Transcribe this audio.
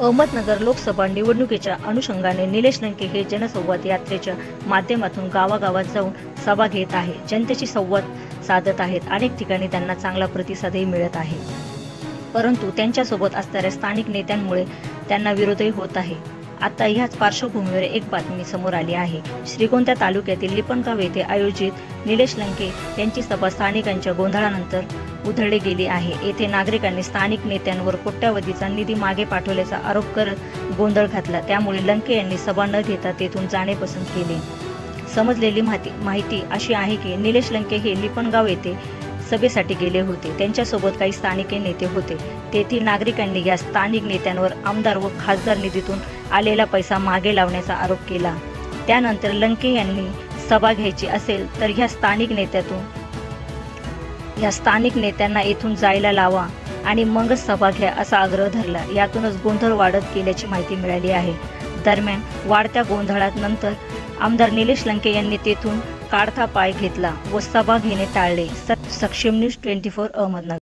अहमदनगर लोकसभा निवडणुकीच्या अनुषंगाने निलेश लंके हे जनसंवाद यात्रेच्या माध्यमातून गावागावात जाऊन सभा घेत आहे. जनतेशी संवाद साधत आहेत. अनेक ठिकाणी त्यांना चांगला प्रतिसादही मिळत आहे. परंतु त्यांच्यासोबत असणाऱ्या स्थानिक नेत्यांमुळे त्यांना विरोधही होत आहे. आता ह्याच पार्श्वभूमीवर एक बातमी समोर आली आहे. श्रीगोंदा तालुक्यातील लिपणगाव येथे आयोजित निलेश लंके यांची सभा स्थानिकांच्या गोंधळानंतर उधळली गेली आहे. येथे नागरिकांनी स्थानिक नेत्यांवर कोट्यावधीचा निधी मागे पाठवल्याचा आरोप करत गोंधळ घातला. त्यामुळे लंके यांनी सभा न घेता तेथून जाणे पसंत केले. समजलेली माहिती अशी आहे की निलेश लंके हे लिपणगाव येथे सभेसाठी गेले होते. त्यांच्यासोबत काही स्थानिक नेते होते. तेथील नागरिकांनी या स्थानिक नेत्यांवर आमदार व खासदार निधीतून आलेला पैसा मागे लावण्याचा आरोप केला. त्यानंतर लंके यांनी सभा घ्यायची असेल तर ह्या स्थानिक नेत्यांना येथून जायला लावा आणि मगच सभा घ्या असा आग्रह धरला. यातूनच गोंधळ वाढत गेल्याची माहिती मिळाली आहे. दरम्यान वाढत्या गोंधळात नंतर आमदार निलेश लंके यांनी तेथून काढता पाय घेतला व सभा घेणे टाळले. सक्षम न्यूज 24 अहमदनगर.